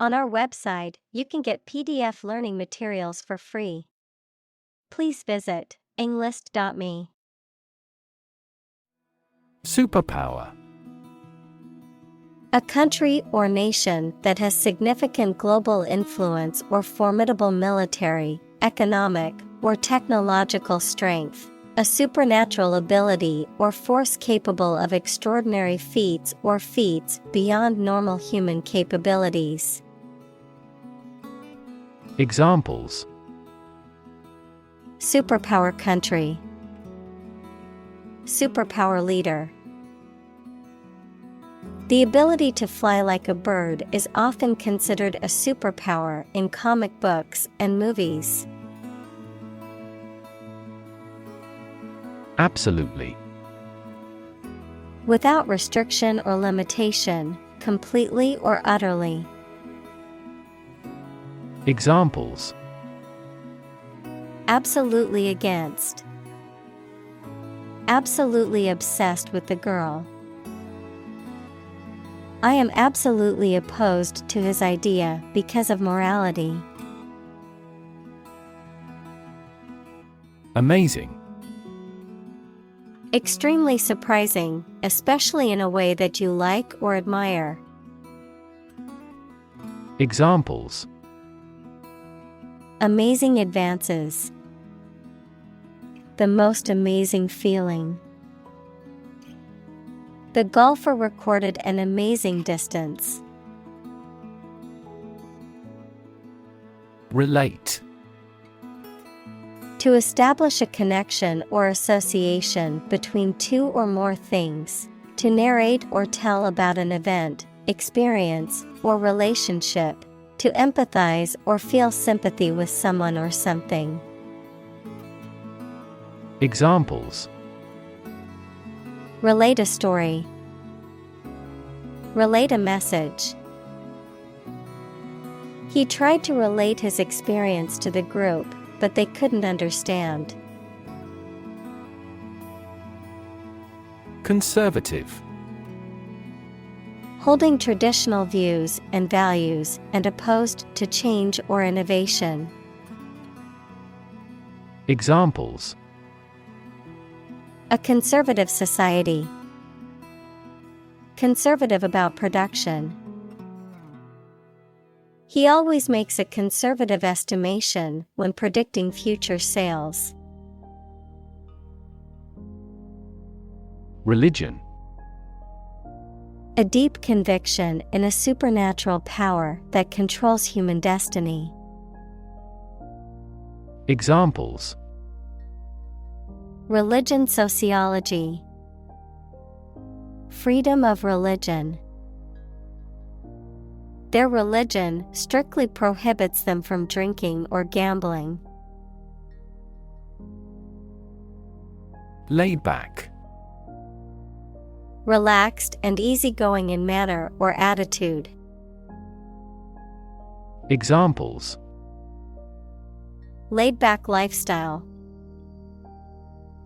On our website, you can get PDF learning materials for free. Please visit englist.me. Superpower. A country or nation that has significant global influence or formidable military, economic, or technological strength. A supernatural ability or force capable of extraordinary feats or feats beyond normal human capabilities. Examples: Superpower country. Superpower leader. The ability to fly like a bird is often considered a superpower in comic books and movies. Absolutely. Without restriction or limitation, completely or utterly. Examples: Absolutely against. Absolutely obsessed with the girl. I am absolutely opposed to his idea because of morality. Amazing. Extremely surprising, especially in a way that you like or admire. Examples: Amazing advances. The most amazing feeling. The golfer recorded an amazing distance. Relate. To establish a connection or association between two or more things. To narrate or tell about an event, experience, or relationship. To empathize or feel sympathy with someone or something. Examples: Relate a story. Relate a message. He tried to relate his experience to the group, but they couldn't understand. Conservative. Holding traditional views and values and opposed to change or innovation. Examples: A conservative society. Conservative about production. He always makes a conservative estimation when predicting future sales. Religion. A deep conviction in a supernatural power that controls human destiny. Examples: Religion sociology. Freedom of religion. Their religion strictly prohibits them from drinking or gambling. Laid back. Relaxed and easygoing in manner or attitude. Examples: Laid back lifestyle.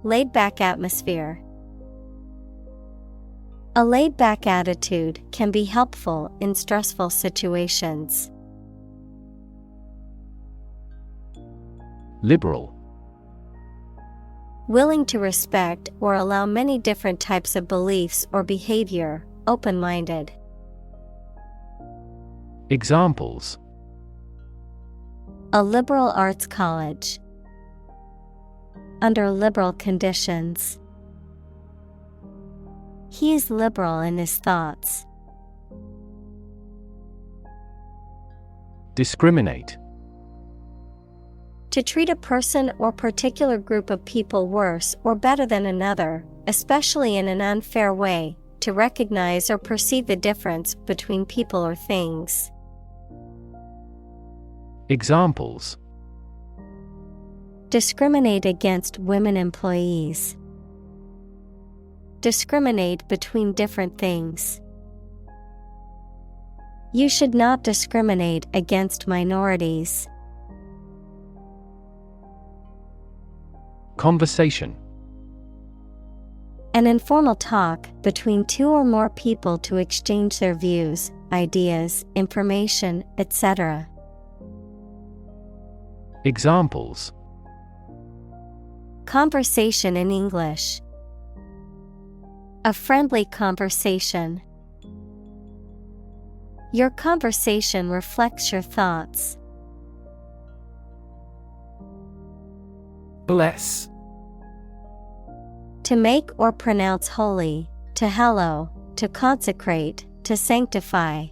Laid back atmosphere. A laid back attitude can be helpful in stressful situations. Liberal. Willing to respect or allow many different types of beliefs or behavior, open-minded. Examples: A liberal arts college. Under liberal conditions. He is liberal in his thoughts. Discriminate. To treat a person or particular group of people worse or better than another, especially in an unfair way, to recognize or perceive the difference between people or things. Examples: Discriminate against women employees. Discriminate between different things. You should not discriminate against minorities. Conversation. An informal talk between two or more people to exchange their views, ideas, information, etc. Examples: Conversation in English. A friendly conversation. Your conversation reflects your thoughts. Bless. To make or pronounce holy, to hallow, to consecrate, to sanctify.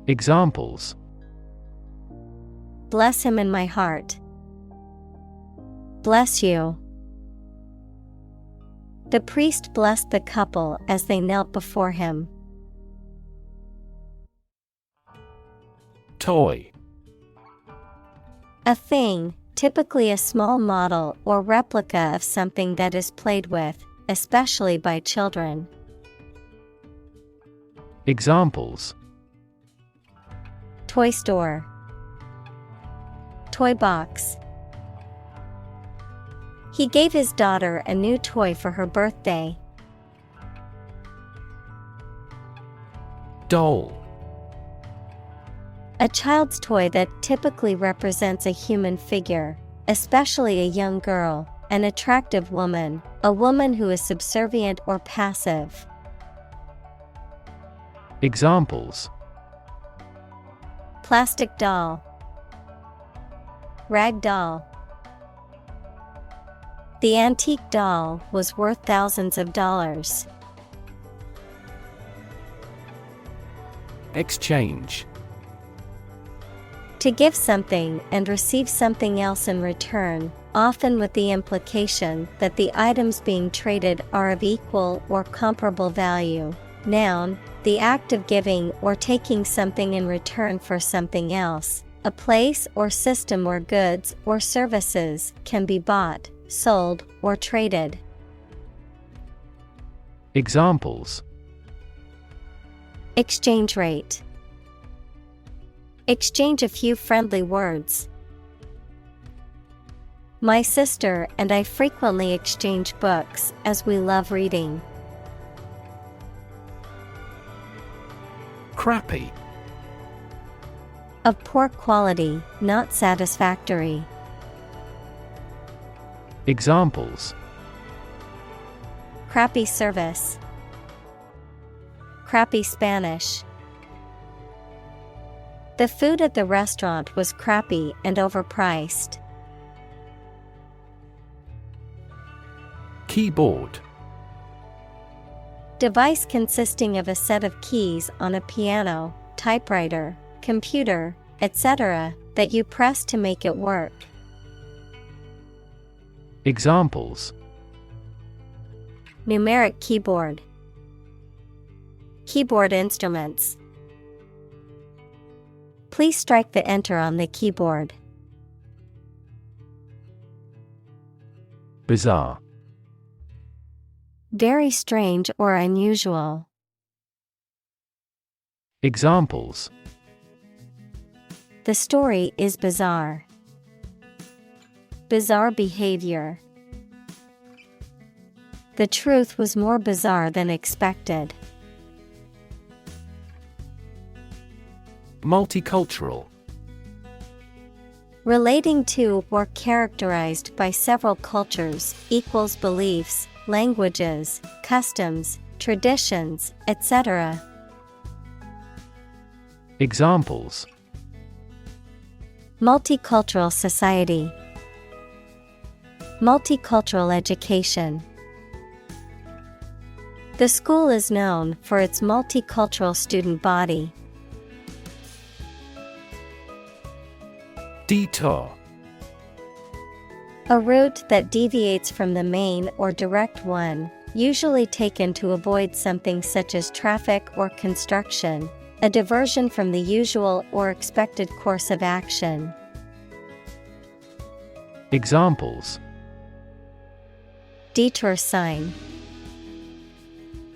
Examples: Bless him in my heart. Bless you. The priest blessed the couple as they knelt before him. Toy. A thing, typically a small model or replica of something that is played with, especially by children. Examples: Toy store. Toy box. He gave his daughter a new toy for her birthday. Doll. A child's toy that typically represents a human figure, especially a young girl, an attractive woman, a woman who is subservient or passive. Examples: Plastic doll. Rag doll. The antique doll was worth thousands of dollars. Exchange. To give something and receive something else in return, often with the implication that the items being traded are of equal or comparable value. Noun, the act of giving or taking something in return for something else, a place or system where goods or services can be bought, sold, or traded. Examples: Exchange rate. Exchange a few friendly words. My sister and I frequently exchange books as we love reading. Crappy. Of poor quality, not satisfactory. Examples: Crappy service. Crappy Spanish. The food at the restaurant was crappy and overpriced. Keyboard. Device consisting of a set of keys on a piano, typewriter, computer, etc., that you press to make it work. Examples: Numeric keyboard. Keyboard instruments. Please strike the enter on the keyboard. Bizarre. Very strange or unusual. Examples: The story is bizarre. Bizarre behavior. The truth was more bizarre than expected. Multicultural. Relating to or characterized by several cultures, equals beliefs, languages, customs, traditions, etc. Examples: Multicultural society. Multicultural education. The school is known for its multicultural student body. Detour. A route that deviates from the main or direct one, usually taken to avoid something such as traffic or construction, a diversion from the usual or expected course of action. Examples: Detour sign.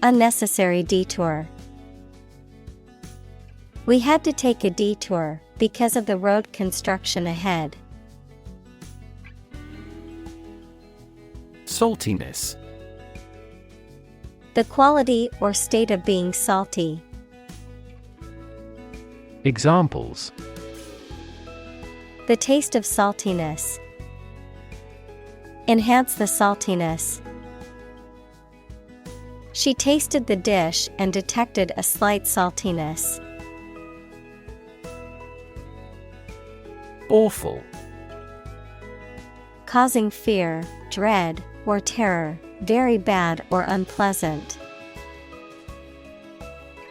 Unnecessary detour. We had to take a detour because of the road construction ahead. Saltiness. The quality or state of being salty, Examples: the taste of saltiness. Enhance the saltiness. She tasted the dish and detected a slight saltiness. Awful. Causing fear, dread, or terror, very bad or unpleasant.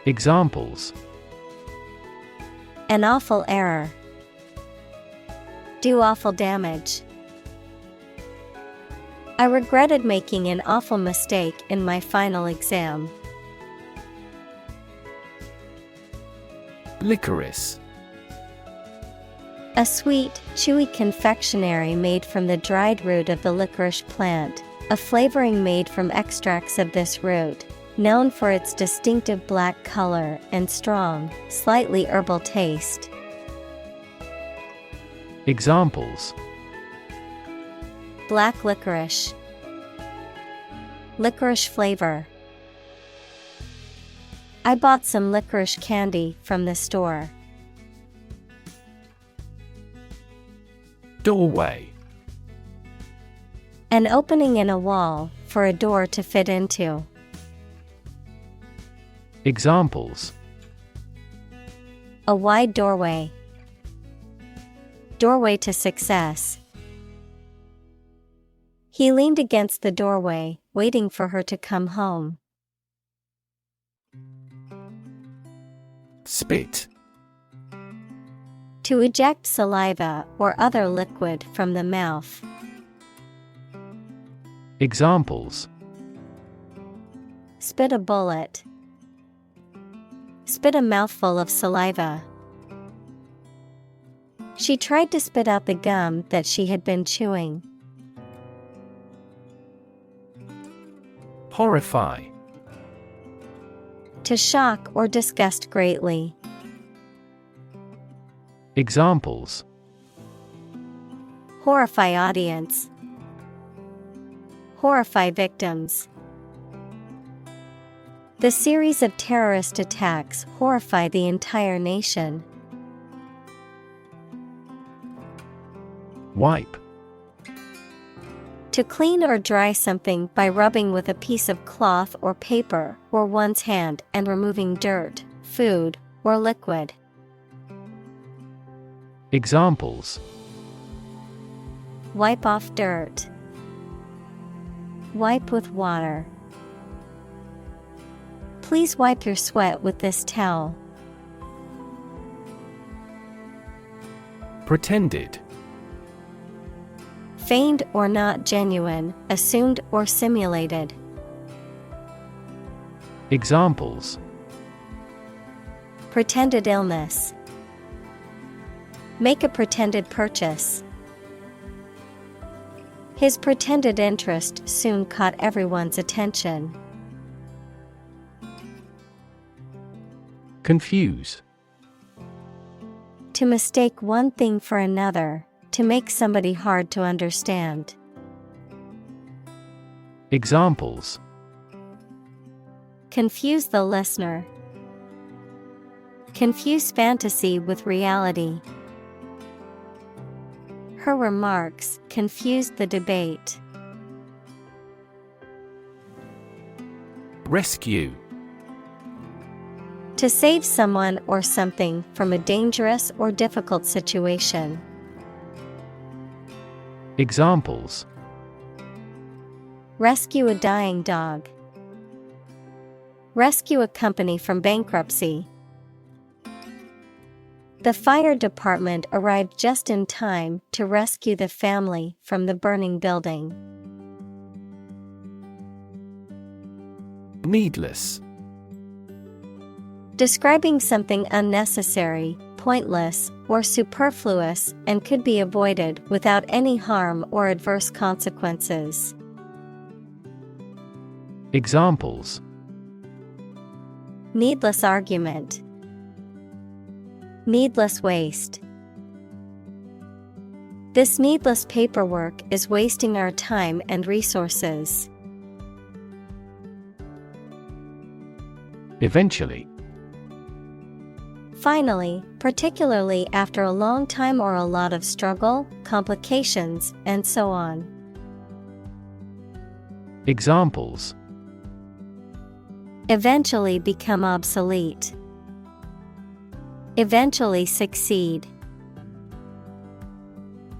Examples: an awful error. Do awful damage. I regretted making an awful mistake in my final exam. Licorice. A sweet, chewy confectionery made from the dried root of the licorice plant, a flavoring made from extracts of this root, known for its distinctive black color and strong, slightly herbal taste. Examples: black licorice. Licorice flavor. I bought some licorice candy from the store. Doorway. An opening in a wall for a door to fit into. Examples: a wide doorway. Doorway to success. He leaned against the doorway, waiting for her to come home. Spit. To eject saliva or other liquid from the mouth. Examples: spit a bullet. Spit a mouthful of saliva. She tried to spit out the gum that she had been chewing. Horrify. To shock or disgust greatly. Examples: horrify audience. Horrify victims. The series of terrorist attacks horrify the entire nation. Wipe. To clean or dry something by rubbing with a piece of cloth or paper or one's hand and removing dirt, food, or liquid. Examples: wipe off dirt. Wipe with water. Please wipe your sweat with this towel. Pretended. Feigned or not genuine, assumed or simulated. Examples: pretended illness. Make a pretended purchase. His pretended interest soon caught everyone's attention. Confuse. To mistake one thing for another, to make somebody hard to understand. Examples: confuse the listener. Confuse fantasy with reality. Her remarks confused the debate. Rescue. To save someone or something from a dangerous or difficult situation. Examples: rescue a dying dog. Rescue a company from bankruptcy. The fire department arrived just in time to rescue the family from the burning building. Needless. Describing something unnecessary, pointless, or superfluous and could be avoided without any harm or adverse consequences. Examples: needless argument. Needless waste. This needless paperwork is wasting our time and resources. Eventually. Finally, particularly after a long time or a lot of struggle, complications, and so on. Examples: Eventually become obsolete. Eventually succeed.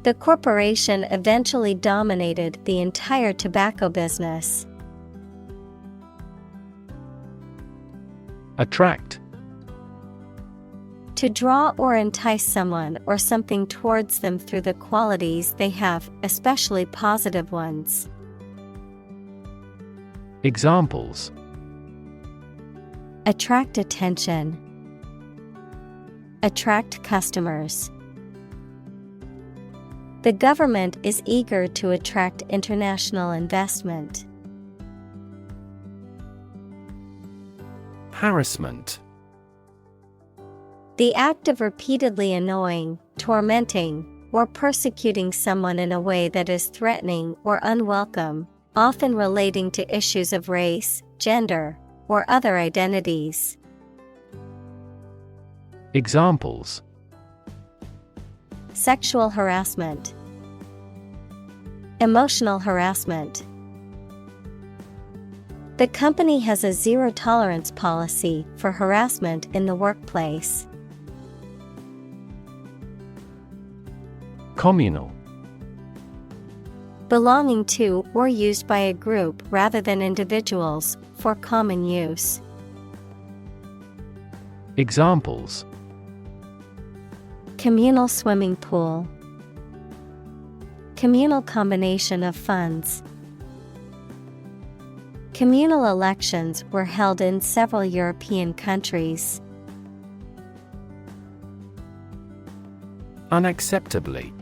The corporation eventually dominated the entire tobacco business. Attract. To draw or entice someone or something towards them through the qualities they have, especially positive ones. Examples: Attract attention. Attract customers. The government is eager to attract international investment. Harassment. The act of repeatedly annoying, tormenting, or persecuting someone in a way that is threatening or unwelcome, often relating to issues of race, gender, or other identities. Examples: Sexual harassment. Emotional harassment. The company has a zero-tolerance policy for harassment in the workplace. Communal. Belonging to or used by a group rather than individuals, for common use. Examples: Communal swimming pool. Communal combination of funds. Communal elections were held in several European countries. Unacceptably.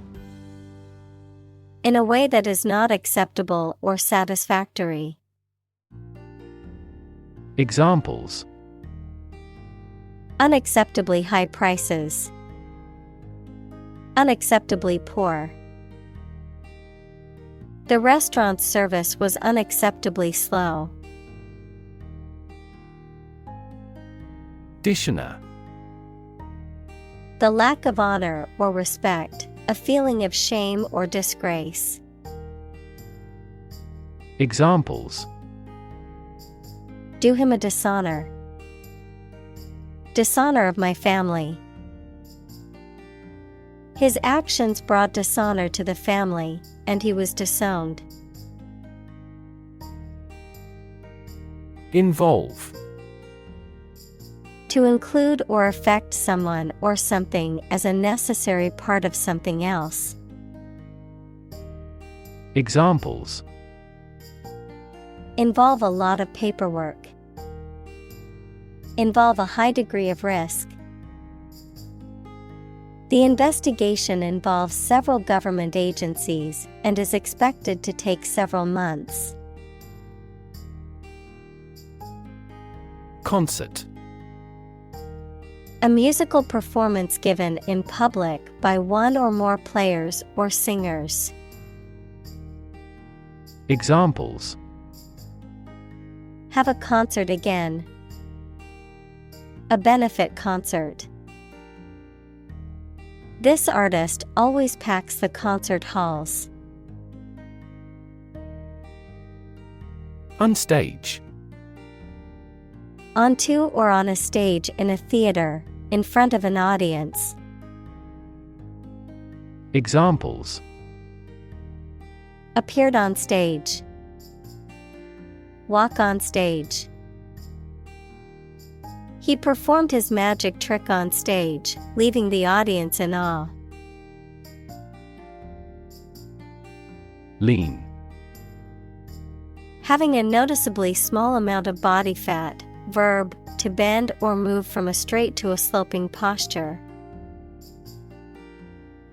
In a way that is not acceptable or satisfactory. Examples: Unacceptably high prices. Unacceptably poor. The restaurant's service was unacceptably slow. Dishonor. The lack of honor or respect, a feeling of shame or disgrace. Examples: Do him a dishonor. Dishonor of my family. His actions brought dishonor to the family, and he was disowned. Involve. To include or affect someone or something as a necessary part of something else. Examples: Involve a lot of paperwork. Involve a high degree of risk. The investigation involves several government agencies and is expected to take several months. Concert. A musical performance given in public by one or more players or singers. Examples: Have a concert again. A benefit concert. This artist always packs the concert halls. Unstage. Onto or on a stage in a theater, in front of an audience. Examples: Appeared on stage. Walk on stage. He performed his magic trick on stage, leaving the audience in awe. Lean. Having a noticeably small amount of body fat, verb, to bend or move from a straight to a sloping posture.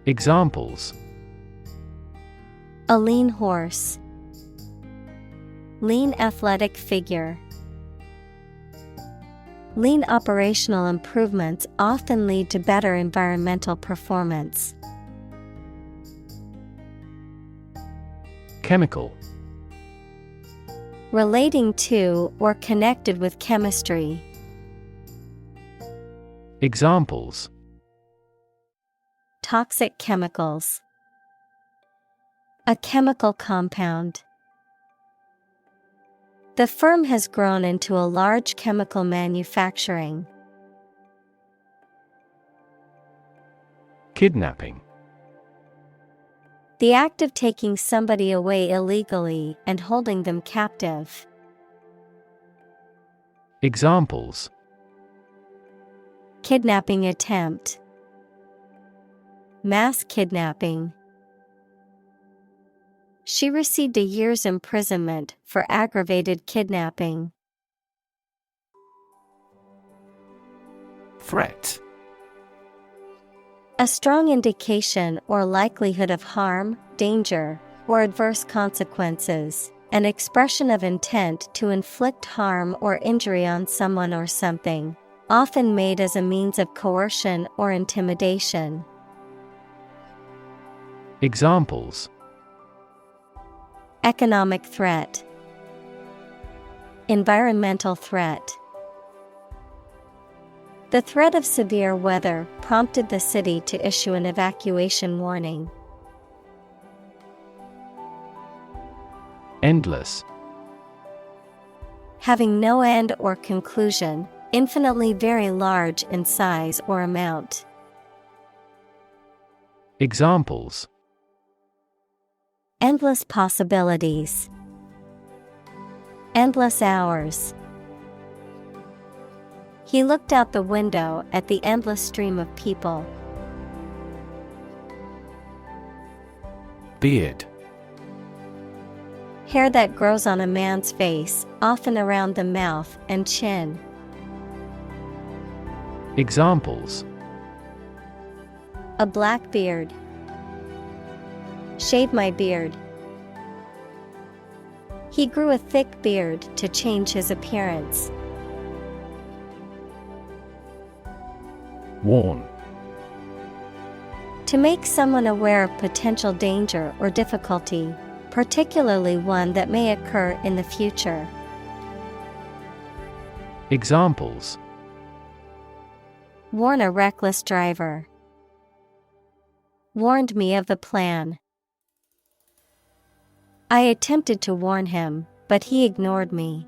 Examples: A lean horse. Lean athletic figure. Lean operational improvements often lead to better environmental performance. Chemical. Relating to or connected with chemistry. Examples: toxic chemicals, a chemical compound. The firm has grown into a large chemical manufacturing. Kidnapping. The act of taking somebody away illegally and holding them captive. Examples: Kidnapping attempt, mass kidnapping. She received a year's imprisonment for aggravated kidnapping. Threat. A strong indication or likelihood of harm, danger, or adverse consequences. An expression of intent to inflict harm or injury on someone or something, often made as a means of coercion or intimidation. Examples: Economic threat, environmental threat. The threat of severe weather prompted the city to issue an evacuation warning. Endless. Having no end or conclusion, infinitely very large in size or amount. Examples: Endless possibilities, endless hours. He looked out the window at the endless stream of people. Beard. Hair that grows on a man's face, often around the mouth and chin. Examples: A black beard. Shave my beard. He grew a thick beard to change his appearance. Warn. To make someone aware of potential danger or difficulty, particularly one that may occur in the future. Examples: Warn a reckless driver. Warned me of the plan. I attempted to warn him, but he ignored me.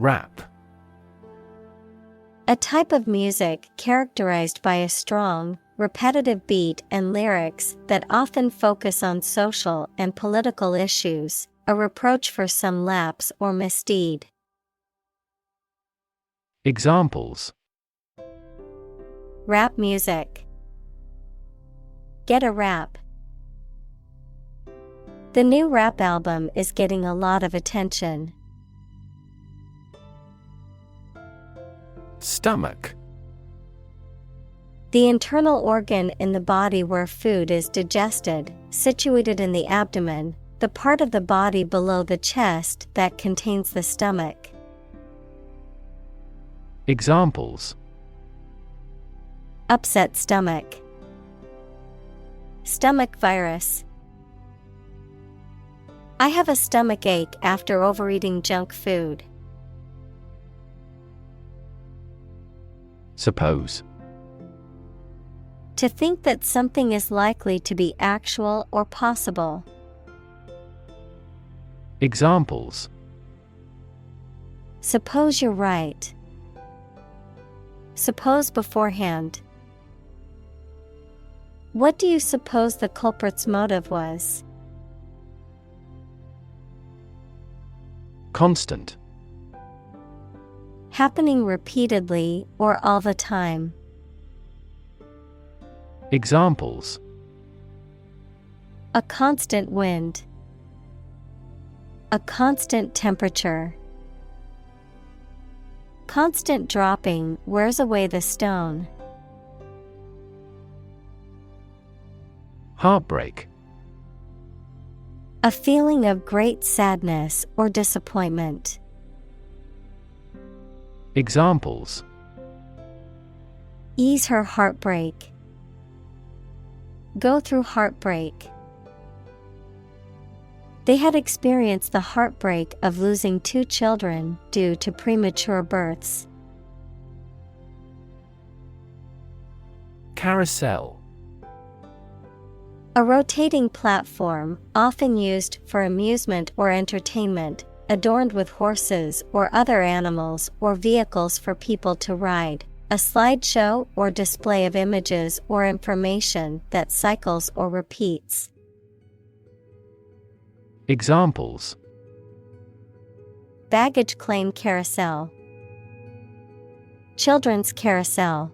Rap. A type of music characterized by a strong, repetitive beat and lyrics that often focus on social and political issues, a reproach for some lapse or misdeed. Examples: Rap music. Get a rap. The new rap album is getting a lot of attention. Stomach. The internal organ in the body where food is digested, situated in the abdomen, the part of the body below the chest that contains the stomach. Examples: Upset stomach. Stomach virus. I have a stomach ache after overeating junk food. Suppose. To think that something is likely to be actual or possible. Examples: Suppose you're right. Suppose beforehand. What do you suppose the culprit's motive was? Constant. Happening repeatedly or all the time. Examples: A constant wind. A constant temperature. Constant dropping wears away the stone. Heartbreak. A feeling of great sadness or disappointment. Examples: Ease her heartbreak. Go through heartbreak. They had experienced the heartbreak of losing 2 children due to premature births. Carousel. A rotating platform, often used for amusement or entertainment, adorned with horses or other animals or vehicles for people to ride. A slideshow or display of images or information that cycles or repeats. Examples: Baggage claim carousel. Children's carousel.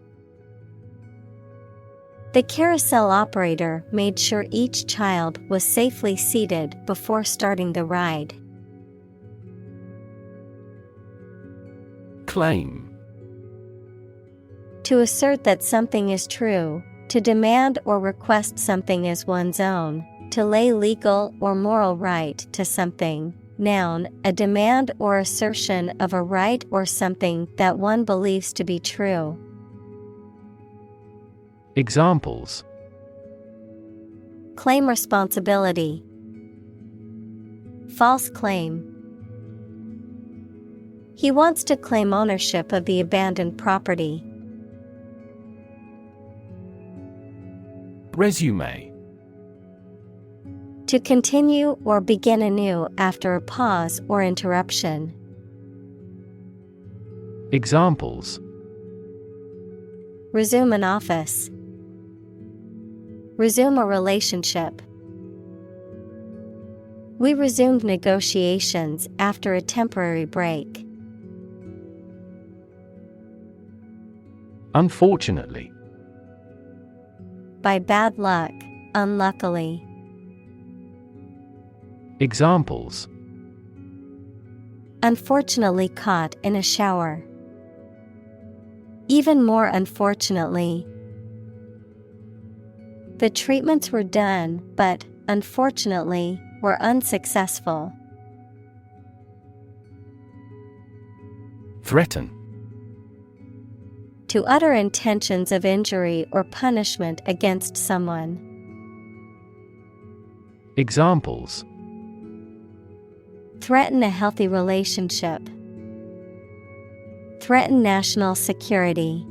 The carousel operator made sure each child was safely seated before starting the ride. Claim. To assert that something is true, to demand or request something as one's own, to lay legal or moral right to something. Noun, a demand or assertion of a right or something that one believes to be true. Examples: Claim responsibility. False claim. He wants to claim ownership of the abandoned property. Resume. To continue or begin anew after a pause or interruption. Examples: Resume an office. Resume a relationship. We resumed negotiations after a temporary break. Unfortunately. By bad luck, unluckily. Examples: Unfortunately caught in a shower. Even more unfortunately. The treatments were done, but, unfortunately, were unsuccessful. Threaten. To utter intentions of injury or punishment against someone. Examples: Threaten a healthy relationship. Threaten national security.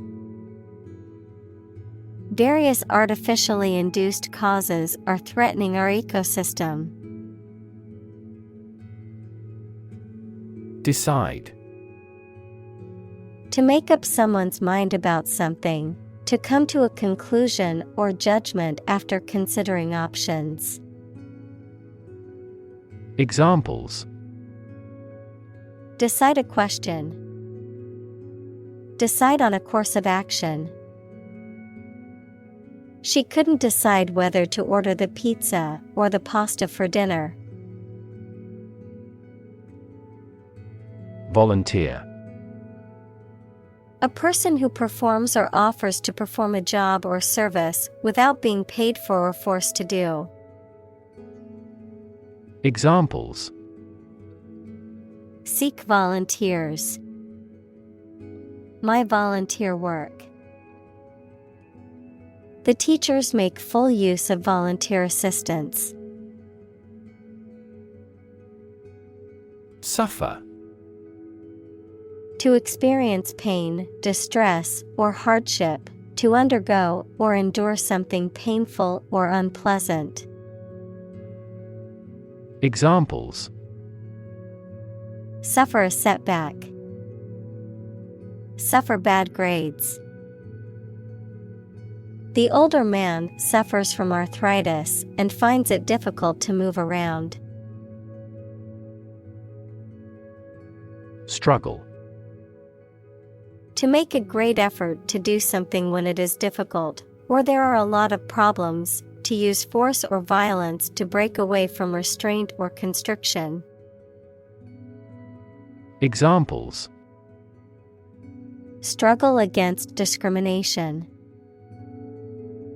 Various artificially induced causes are threatening our ecosystem. Decide. To make up someone's mind about something, to come to a conclusion or judgment after considering options. Examples: Decide a question. Decide on a course of action. She couldn't decide whether to order the pizza or the pasta for dinner. Volunteer. A person who performs or offers to perform a job or service without being paid for or forced to do. Examples: Seek volunteers. My volunteer work. The teachers make full use of volunteer assistance. Suffer. To experience pain, distress, or hardship, to undergo or endure something painful or unpleasant. Examples: Suffer a setback. Suffer bad grades. The older man suffers from arthritis and finds it difficult to move around. Struggle. To make a great effort to do something when it is difficult, or there are a lot of problems, to use force or violence to break away from restraint or constriction. Examples: Struggle against discrimination.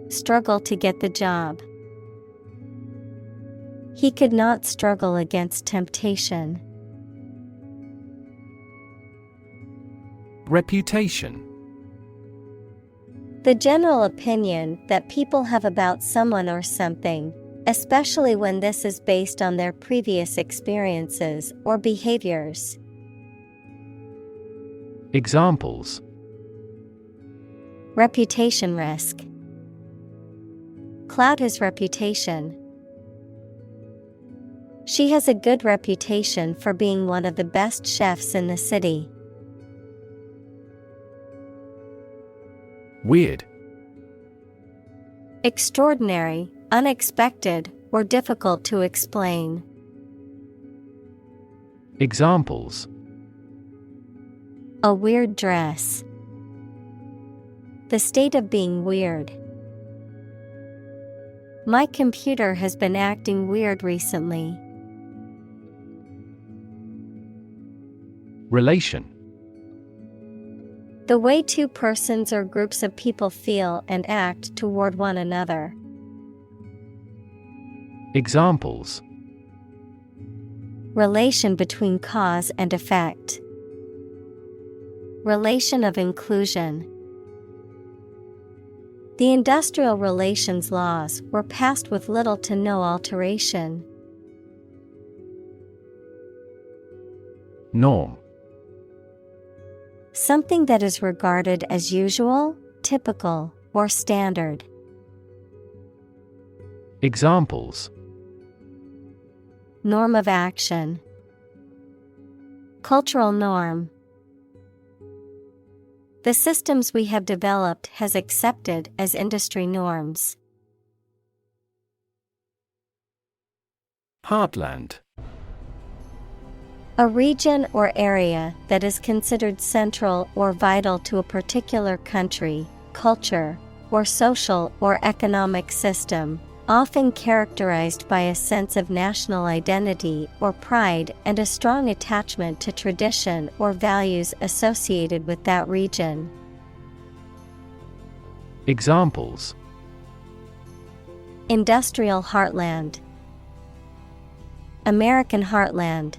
Struggle to get the job. He could not struggle against temptation. Reputation. The general opinion that people have about someone or something, especially when this is based on their previous experiences or behaviors. Examples: Reputation risk. Cloud his reputation. She has a good reputation for being one of the best chefs in the city. Weird. Extraordinary, unexpected, or difficult to explain. Examples: A weird dress. The state of being weird. My computer has been acting weird recently. Relation. The way two persons or groups of people feel and act toward one another. Examples: Relation between cause and effect. Relation of inclusion. The industrial relations laws were passed with little to no alteration. Norm. Something that is regarded as usual, typical, or standard. Examples: Norm of action. Cultural norm. The systems we have developed has accepted as industry norms. Heartland. A region or area that is considered central or vital to a particular country, culture, or social or economic system, often characterized by a sense of national identity or pride and a strong attachment to tradition or values associated with that region. Examples: Industrial heartland. American heartland.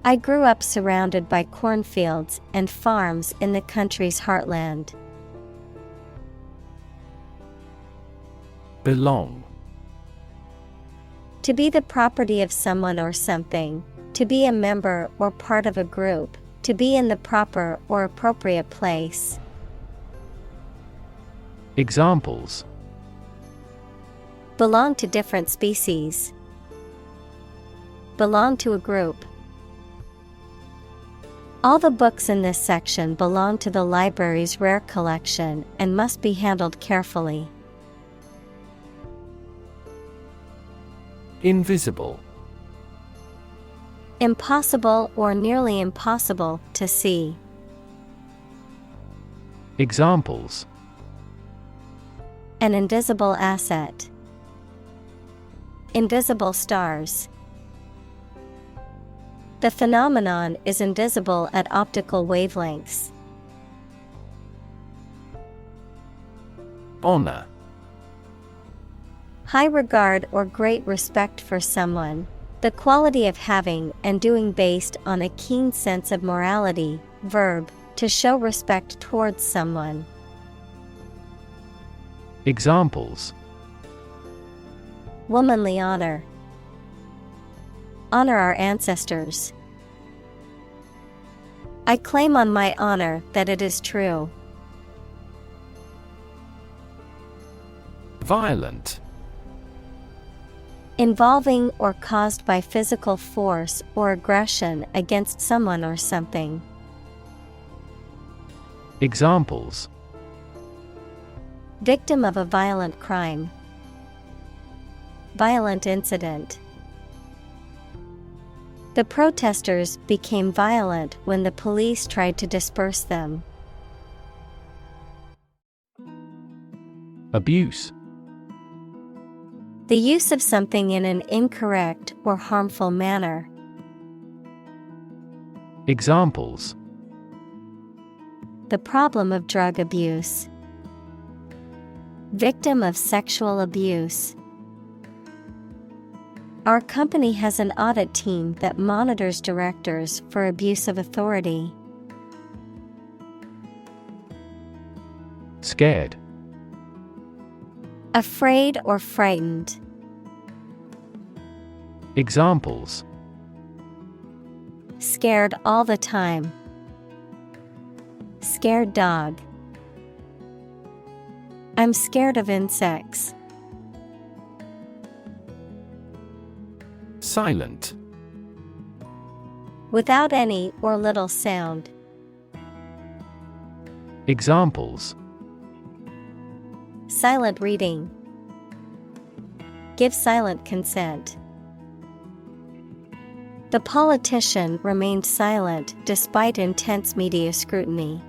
I grew up surrounded by cornfields and farms in the country's heartland. Belong. To be the property of someone or something, to be a member or part of a group, to be in the proper or appropriate place. Examples: Belong to different species. Belong to a group. All the books in this section belong to the library's rare collection and must be handled carefully. Invisible. Impossible or nearly impossible to see. Examples: An invisible asset. Invisible stars. The phenomenon is invisible at optical wavelengths. Honor. High regard or great respect for someone. The quality of having and doing based on a keen sense of morality. Verb, to show respect towards someone. Examples: Womanly honor. Honor our ancestors. I claim on my honor that it is true. Violent. Involving or caused by physical force or aggression against someone or something. Examples: Victim of a violent crime. Violent incident. The protesters became violent when the police tried to disperse them. Abuse. The use of something in an incorrect or harmful manner. Examples: The problem of drug abuse. Victim of sexual abuse. Our company has an audit team that monitors directors for abuse of authority. Scared. Afraid or frightened. Examples: Scared all the time. Scared dog. I'm scared of insects. Silent. Without any or little sound. Examples: Silent reading. Give silent consent. The politician remained silent despite intense media scrutiny.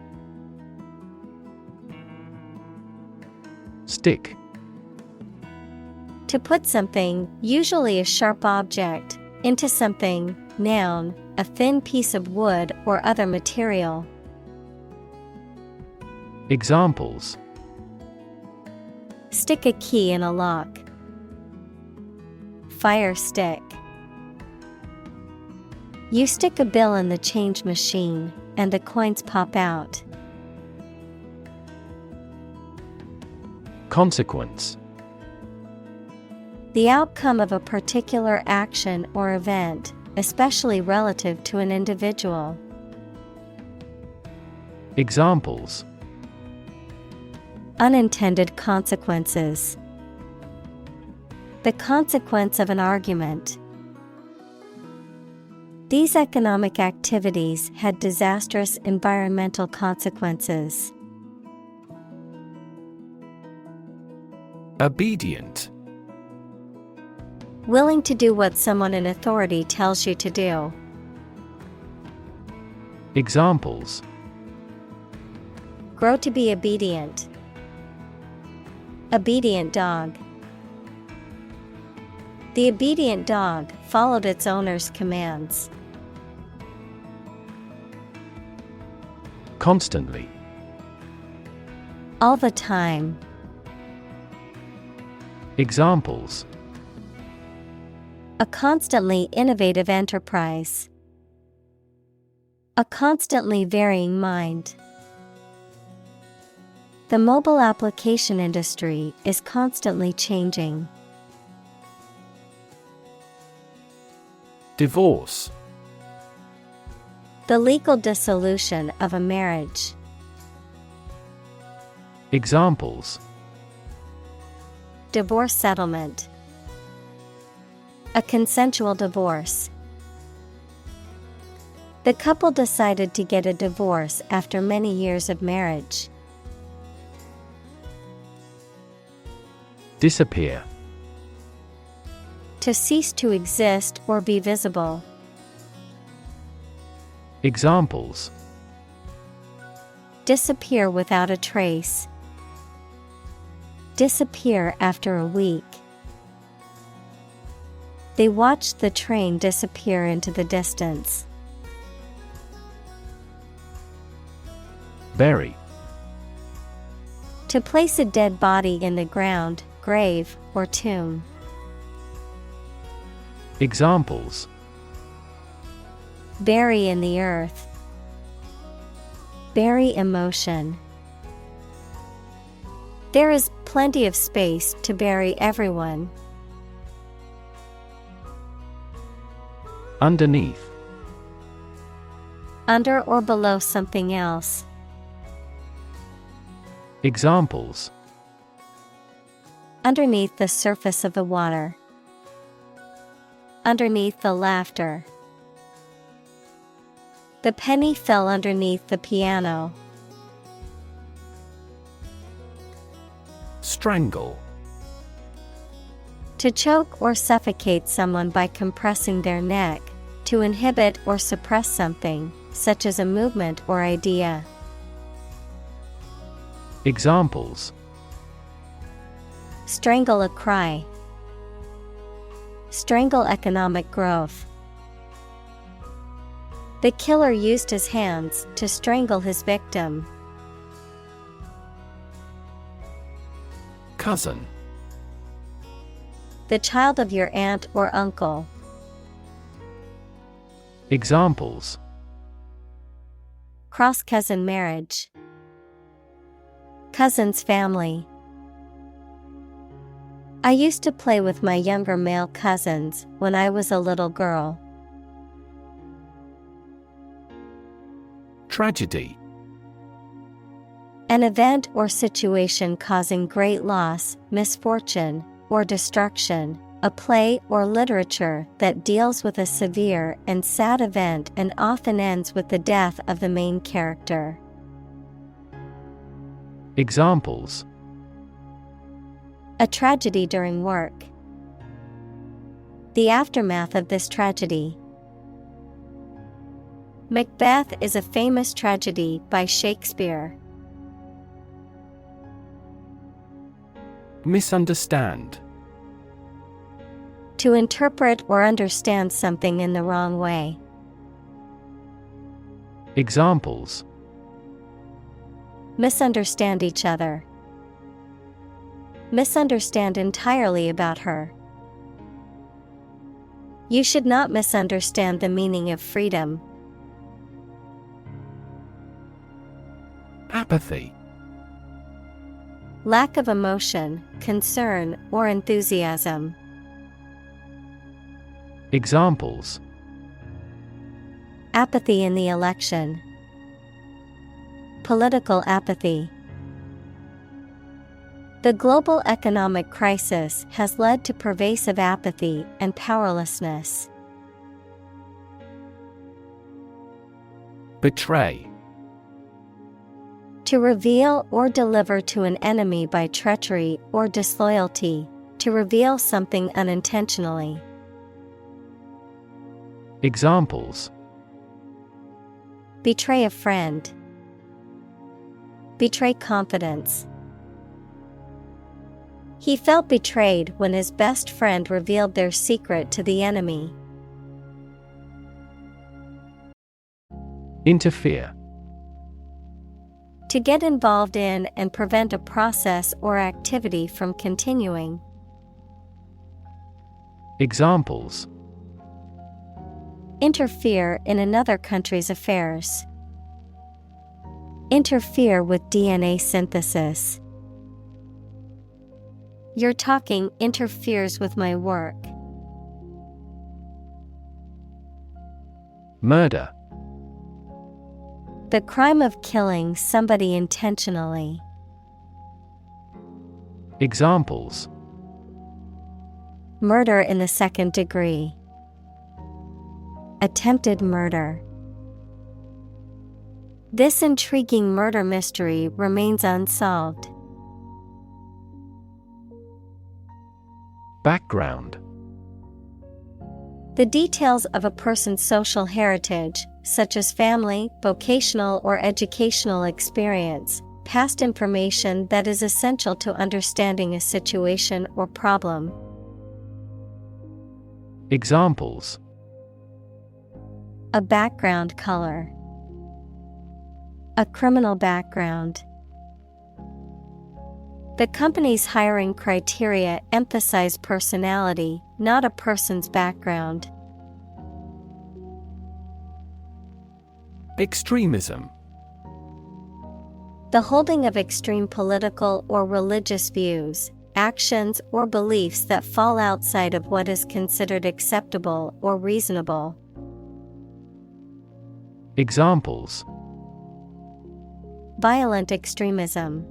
Stick. To put something, usually a sharp object, into something, noun, a thin piece of wood or other material. Examples: Stick a key in a lock. Fire stick. You stick a bill in the change machine, and the coins pop out. Consequence. The outcome of a particular action or event, especially relative to an individual. Examples: Unintended consequences. The consequence of an argument. These economic activities had disastrous environmental consequences. Obedient. Willing to do what someone in authority tells you to do. Examples: Grow to be obedient. Obedient dog. The obedient dog followed its owner's commands. Constantly. All the time. Examples: A constantly innovative enterprise. A constantly varying mind. The mobile application industry is constantly changing. Divorce. The legal dissolution of a marriage. Examples: Divorce settlement. A consensual divorce. The couple decided to get a divorce after many years of marriage. Disappear. To cease to exist or be visible. Examples: Disappear without a trace. Disappear after a week. They watched the train disappear into the distance. Bury. To place a dead body in the ground, grave, or tomb. Examples: Bury in the earth. Bury emotion. There is plenty of space to bury everyone. Underneath. Under or below something else. Examples: Underneath the surface of the water. Underneath the laughter. The penny fell underneath the piano. Strangle. To choke or suffocate someone by compressing their neck, to inhibit or suppress something, such as a movement or idea. Examples: Strangle a cry. Strangle economic growth. The killer used his hands to strangle his victim. Cousin. The child of your aunt or uncle. Examples: Cross-cousin marriage. Cousin's family. I used to play with my younger male cousins when I was a little girl. Tragedy. An event or situation causing great loss, misfortune, or destruction. A play or literature that deals with a severe and sad event and often ends with the death of the main character. Examples: A tragedy during work. The aftermath of this tragedy. Macbeth is a famous tragedy by Shakespeare. Misunderstand. To interpret or understand something in the wrong way. Examples: Misunderstand each other. Misunderstand entirely about her. You should not misunderstand the meaning of freedom. Apathy. Lack of emotion, concern, or enthusiasm. Examples: Apathy in the election. Political apathy. The global economic crisis has led to pervasive apathy and powerlessness. Betray. To reveal or deliver to an enemy by treachery or disloyalty. To reveal something unintentionally. Examples: Betray a friend. Betray confidence. He felt betrayed when his best friend revealed their secret to the enemy. Interfere. To get involved in and prevent a process or activity from continuing. Examples: Interfere in another country's affairs. Interfere with DNA synthesis. Your talking interferes with my work. Murder. The crime of killing somebody intentionally. Examples: Murder in the second degree. Attempted murder. This intriguing murder mystery remains unsolved. Background. The details of a person's social heritage, such as family, vocational or educational experience, past information that is essential to understanding a situation or problem. Examples: A background color. A criminal background. The company's hiring criteria emphasize personality, not a person's background. Extremism. The holding of extreme political or religious views, actions or beliefs that fall outside of what is considered acceptable or reasonable. Examples: Violent extremism.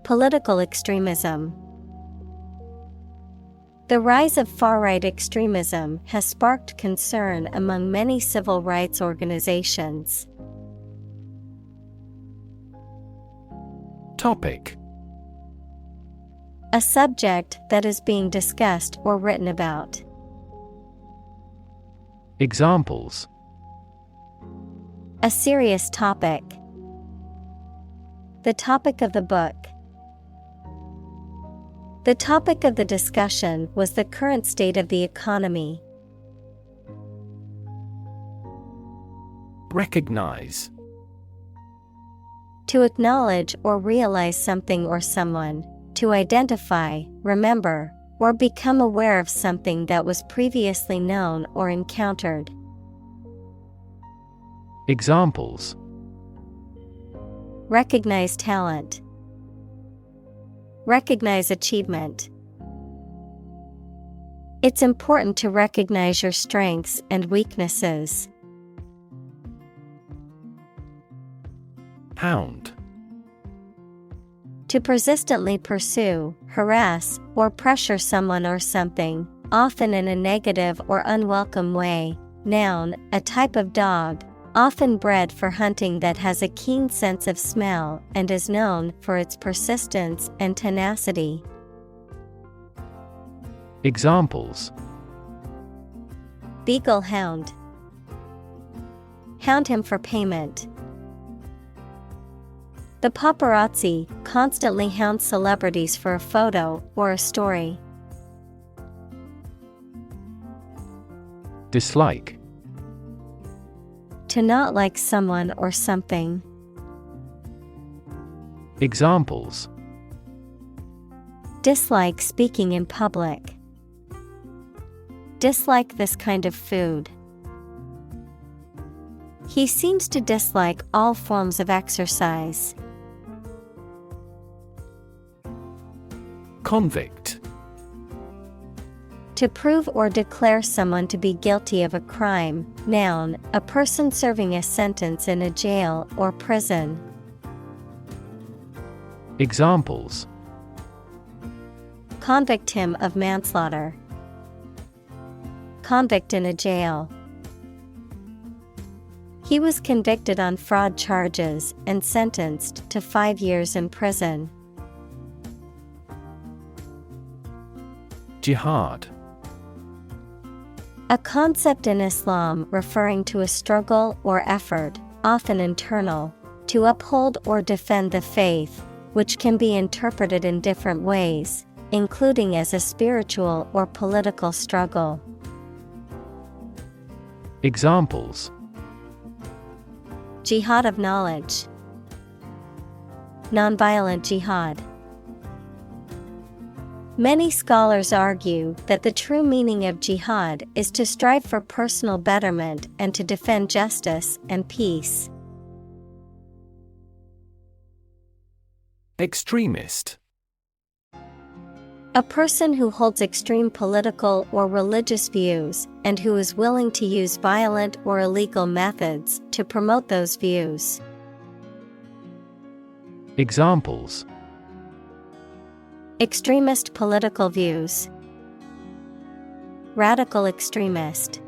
Political extremism. The rise of far-right extremism has sparked concern among many civil rights organizations. Topic. A subject that is being discussed or written about. Examples: A serious topic. The topic of the book. The topic of the discussion was the current state of the economy. Recognize. To acknowledge or realize something or someone, to identify, remember, or become aware of something that was previously known or encountered. Examples: Recognize talent. Recognize achievement. It's important to recognize your strengths and weaknesses. Hound. To persistently pursue, harass, or pressure someone or something, often in a negative or unwelcome way. Noun, a type of dog, often bred for hunting that has a keen sense of smell and is known for its persistence and tenacity. Examples: Beagle hound. Hound him for payment. The paparazzi constantly hound celebrities for a photo or a story. Dislike. To not like someone or something. Examples: Dislike speaking in public. Dislike this kind of food. He seems to dislike all forms of exercise. Convict. To prove or declare someone to be guilty of a crime. Noun, a person serving a sentence in a jail or prison. Examples: Convict him of manslaughter. Convict in a jail. He was convicted on fraud charges and sentenced to 5 years in prison. Jihad. A concept in Islam referring to a struggle or effort, often internal, to uphold or defend the faith, which can be interpreted in different ways, including as a spiritual or political struggle. Examples: Jihad of knowledge. Nonviolent jihad. Many scholars argue that the true meaning of jihad is to strive for personal betterment and to defend justice and peace. Extremist. A person who holds extreme political or religious views and who is willing to use violent or illegal methods to promote those views. Examples: Extremist political views. Radical extremist.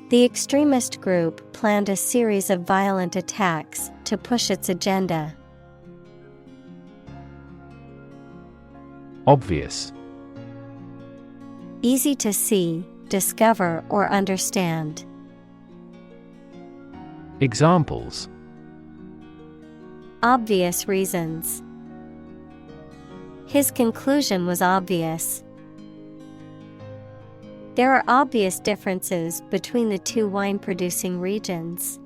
The extremist group planned a series of violent attacks to push its agenda. Obvious. Easy to see, discover, or understand. Examples: Obvious reasons. His conclusion was obvious. There are obvious differences between the two wine-producing regions.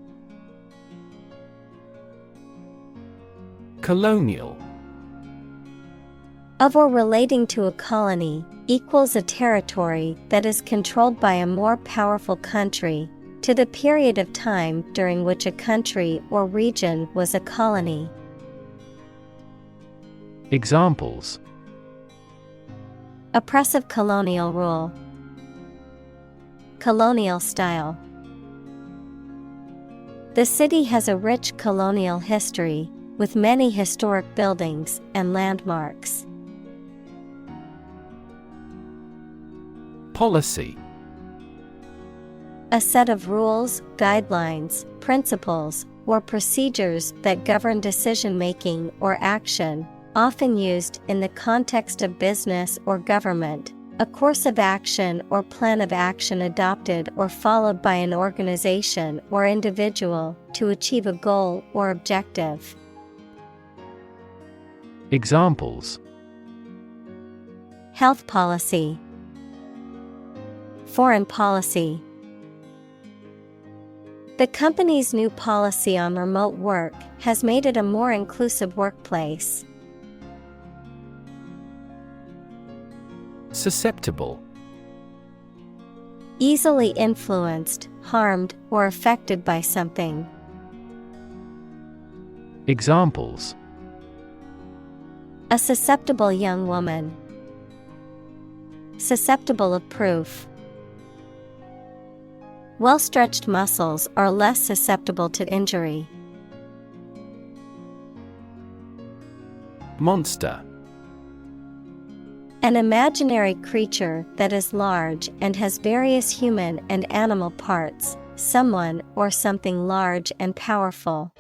Colonial. Of or relating to a colony, equals a territory that is controlled by a more powerful country, to the period of time during which a country or region was a colony. Examples: Oppressive colonial rule. Colonial style. The city has a rich colonial history, with many historic buildings and landmarks. Policy. A set of rules, guidelines, principles, or procedures that govern decision-making or action, often used in the context of business or government, a course of action or plan of action adopted or followed by an organization or individual to achieve a goal or objective. Examples: Health policy. Foreign policy. The company's new policy on remote work has made it a more inclusive workplace. Susceptible. Easily influenced, harmed, or affected by something. Examples: A susceptible young woman. Susceptible of proof. Well-stretched muscles are less susceptible to injury. Monster. An imaginary creature that is large and has various human and animal parts, someone or something large and powerful.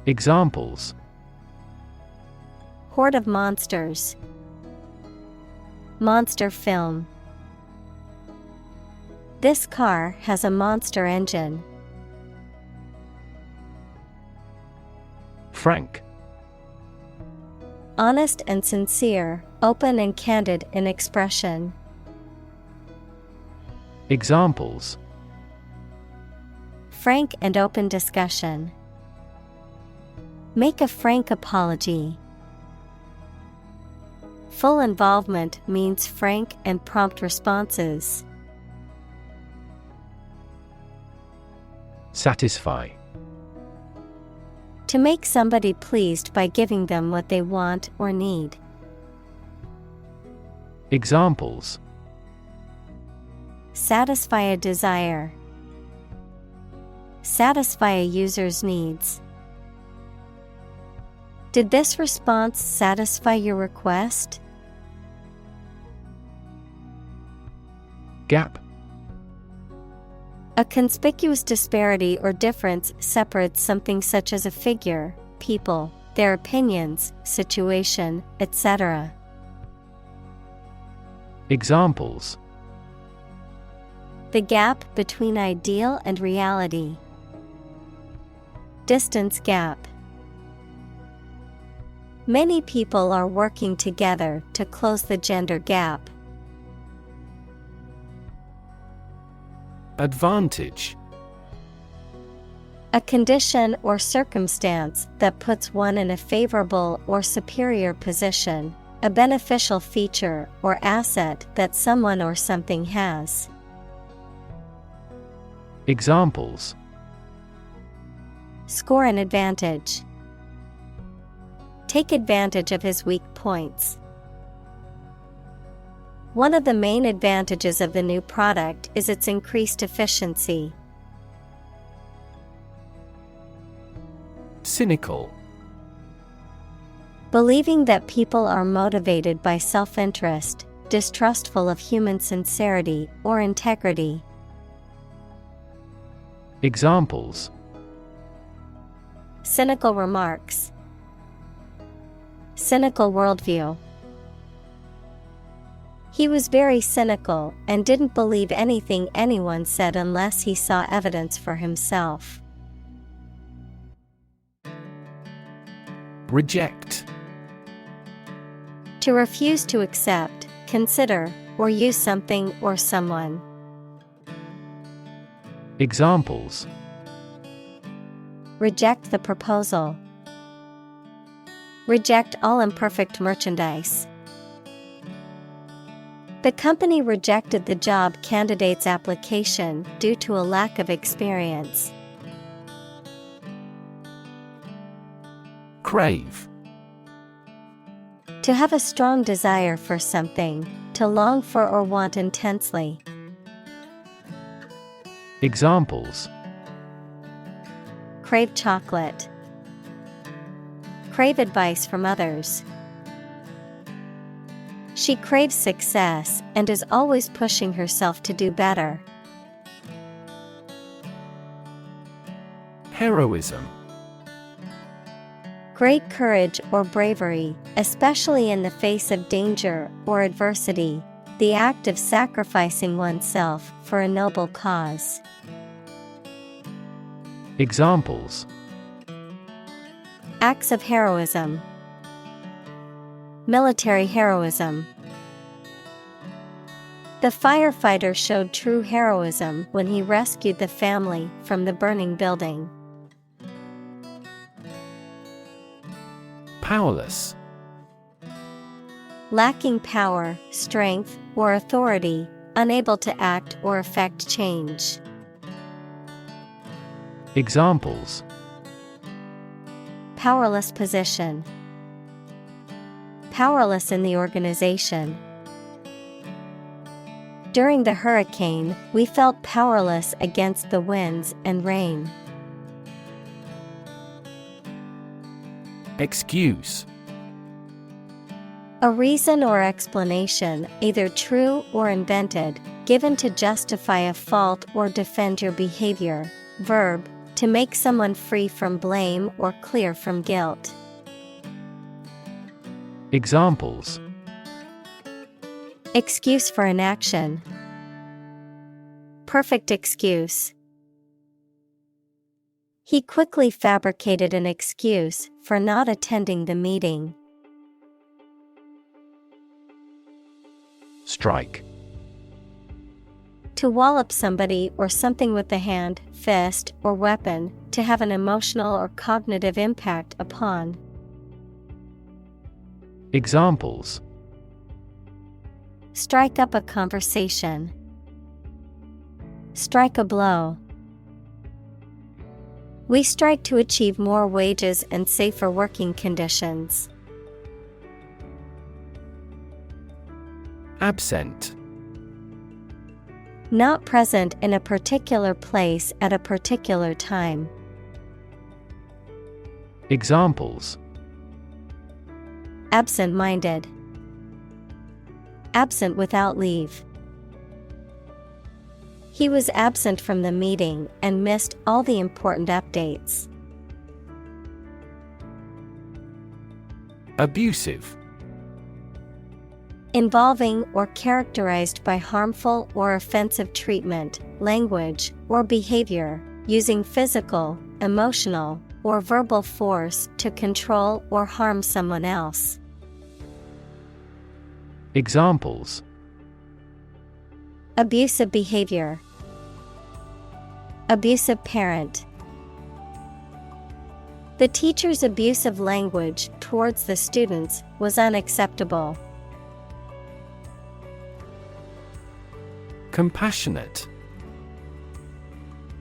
Examples: Horde of monsters. Monster film. This car has a monster engine. Frank. Honest and sincere, open and candid in expression. Examples: Frank and open discussion. Make a frank apology. Full involvement means frank and prompt responses. Satisfy. To make somebody pleased by giving them what they want or need. Examples: Satisfy a desire. Satisfy a user's needs. Did this response satisfy your request? Gap. A conspicuous disparity or difference separates something such as a figure, people, their opinions, situation, etc. Examples: The gap between ideal and reality. Distance gap. Many people are working together to close the gender gap. Advantage. A condition or circumstance that puts one in a favorable or superior position, a beneficial feature or asset that someone or something has. Examples: Score an advantage. Take advantage of his weak points. One of the main advantages of the new product is its increased efficiency. Cynical. Believing that people are motivated by self-interest, distrustful of human sincerity or integrity. Examples: Cynical remarks. Cynical worldview. He was very cynical and didn't believe anything anyone said unless he saw evidence for himself. Reject. To refuse to accept, consider, or use something or someone. Examples: Reject the proposal. Reject all imperfect merchandise. The company rejected the job candidate's application due to a lack of experience. Crave. To have a strong desire for something, to long for or want intensely. Examples: Crave chocolate. Crave advice from others. She craves success and is always pushing herself to do better. Heroism. Great courage or bravery, especially in the face of danger or adversity, the act of sacrificing oneself for a noble cause. Examples: Acts of heroism. Military heroism. The firefighter showed true heroism when he rescued the family from the burning building. Powerless. Lacking power, strength, or authority, unable to act or effect change. Examples: Powerless position. powerless in the organization. During the hurricane, we felt powerless against the winds and rain. Excuse. A reason or explanation, either true or invented, given to justify a fault or defend your behavior. Verb, to make someone free from blame or clear from guilt. Examples. Excuse for inaction. Perfect excuse. He quickly fabricated an excuse for not attending the meeting. Strike. To wallop somebody or something with the hand, fist, or weapon, to have an emotional or cognitive impact upon. Examples. Strike up a conversation. Strike a blow. We strike to achieve more wages and safer working conditions. Absent. Not present in a particular place at a particular time. Examples. Absent-minded. Absent without leave. He was absent from the meeting and missed all the important updates. Abusive. Involving or characterized by harmful or offensive treatment, language, or behavior, using physical, emotional, or verbal force to control or harm someone else. Examples. Abusive behavior. Abusive parent. The teacher's abusive language towards the students was unacceptable. Compassionate.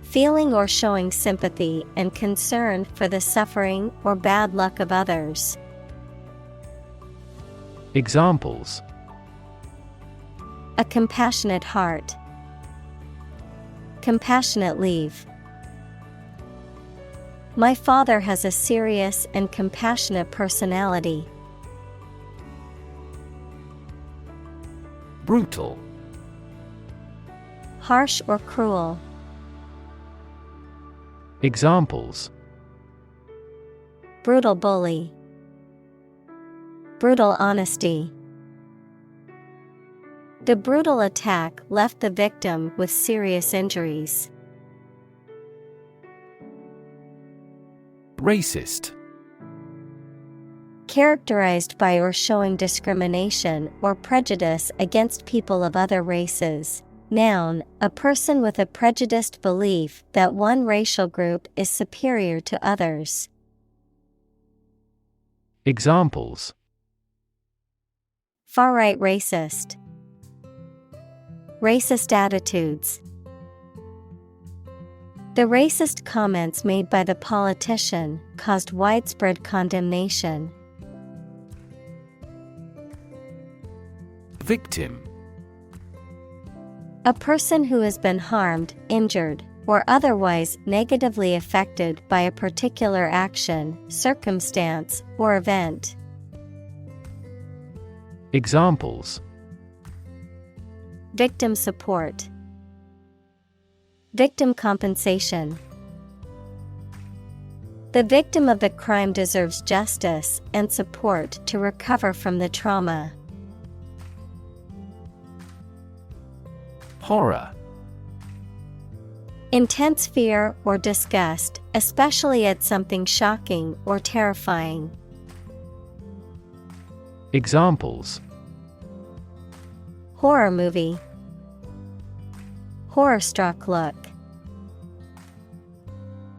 Feeling or showing sympathy and concern for the suffering or bad luck of others. Examples. A compassionate heart. Compassionate leave. My father has a serious and compassionate personality. Brutal. Harsh or cruel. Examples. Brutal bully. Brutal honesty. The brutal attack left the victim with serious injuries. Racist. Characterized by or showing discrimination or prejudice against people of other races. Noun, a person with a prejudiced belief that one racial group is superior to others. Examples. Far-right racist. Racist attitudes. The racist comments made by the politician caused widespread condemnation. Victim. A person who has been harmed, injured, or otherwise negatively affected by a particular action, circumstance, or event. Examples. Victim support. Victim compensation. The victim of the crime deserves justice and support to recover from the trauma. Horror. Intense fear or disgust, especially at something shocking or terrifying. Examples. Horror movie. Horror-struck look.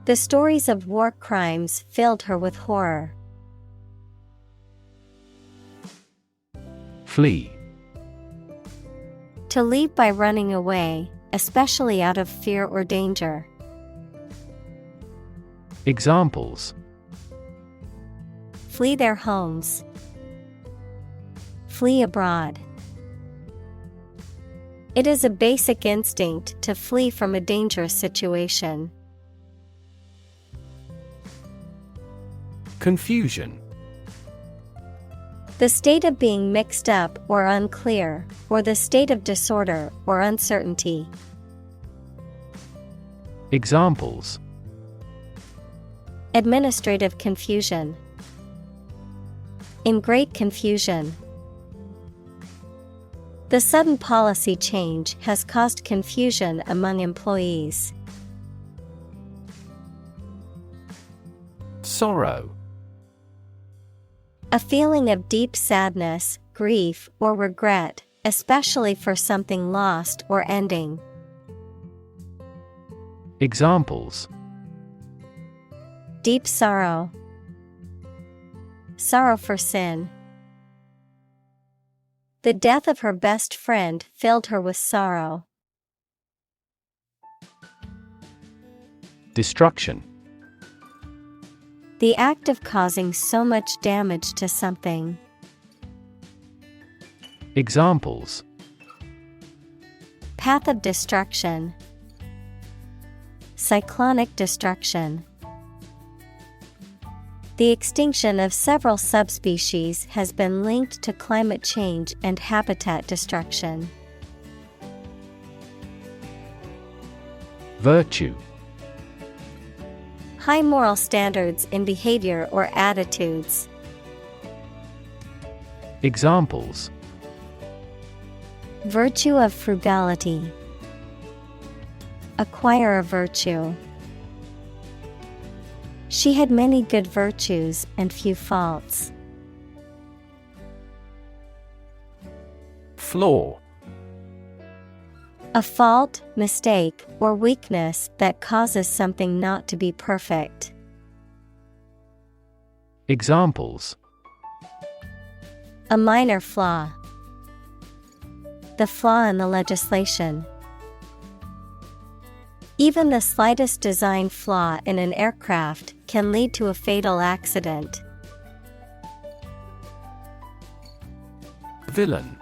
The stories of war crimes filled her with horror. Flee. To leave by running away, especially out of fear or danger. Examples. Flee their homes. flee abroad. It is a basic instinct to flee from a dangerous situation. Confusion. The state of being mixed up or unclear, or the state of disorder or uncertainty. Examples: Administrative confusion. In great confusion. The sudden policy change has caused confusion among employees. Sorrow. A feeling of deep sadness, grief, or regret, especially for something lost or ending. Examples: Deep sorrow. Sorrow for sin. The death of her best friend filled her with sorrow. Destruction. The act of causing so much damage to something. Examples: Path of destruction. Cyclonic destruction. The extinction of several subspecies has been linked to climate change and habitat destruction. Virtue. High moral standards in behavior or attitudes. Examples: Virtue of frugality. Acquire a virtue. She had many good virtues and few faults. Flaw. A fault, mistake, or weakness that causes something not to be perfect. Examples: A minor flaw. The flaw in the legislation. Even the slightest design flaw in an aircraft can lead to a fatal accident. Villain.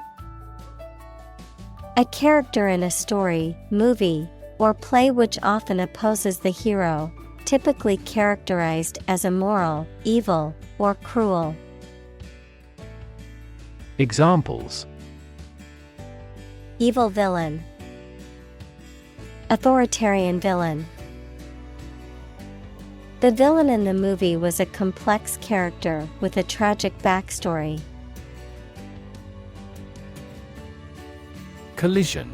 A character in a story, movie, or play which often opposes the hero, typically characterized as immoral, evil, or cruel. Examples: Evil villain. Authoritarian villain. The villain in the movie was a complex character with a tragic backstory. Collision.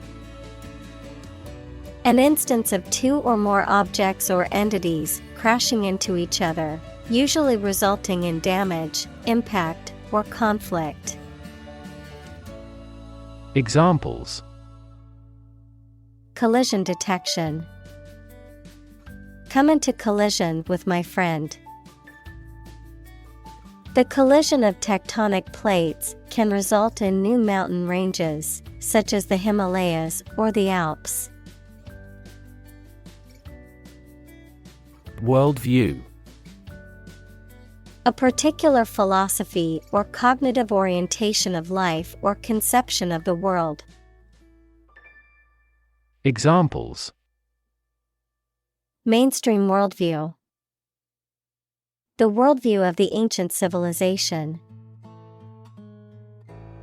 An instance of two or more objects or entities crashing into each other, usually resulting in damage, impact, or conflict. Examples: Collision detection. Come into collision with my friend. The collision of tectonic plates can result in new mountain ranges, such as the Himalayas or the Alps. Worldview. A particular philosophy or cognitive orientation of life or conception of the world. Examples: Mainstream worldview. The worldview of the ancient civilization.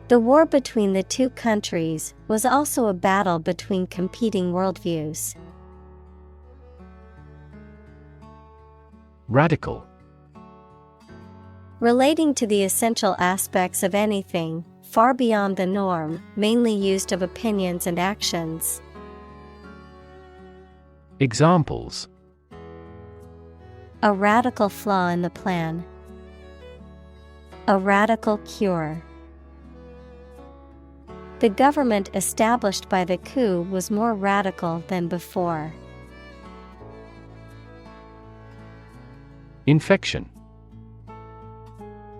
The war between the two countries was also a battle between competing worldviews. Radical. Relating to the essential aspects of anything, far beyond the norm, mainly used of opinions and actions. Examples: A radical flaw in the plan. A radical cure. The government established by the coup was more radical than before. Infection.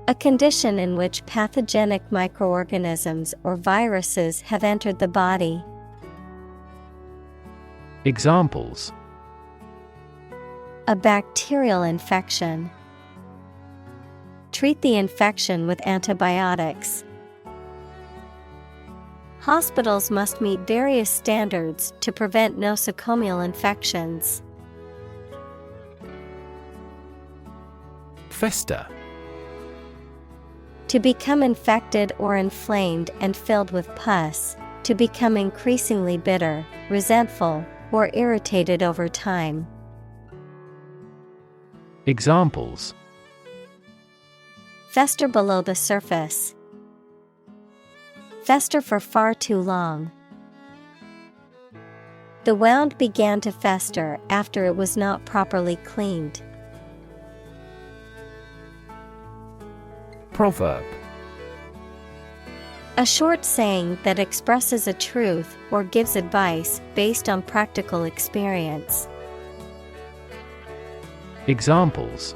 A condition in which pathogenic microorganisms or viruses have entered the body. Examples: A bacterial infection. Treat the infection with antibiotics. Hospitals must meet various standards to prevent nosocomial infections. Fester. To become infected or inflamed and filled with pus, to become increasingly bitter, resentful, or irritated over time. Examples: Fester below the surface. Fester for far too long. The wound began to fester after it was not properly cleaned. Proverb. A short saying that expresses a truth or gives advice based on practical experience. Examples: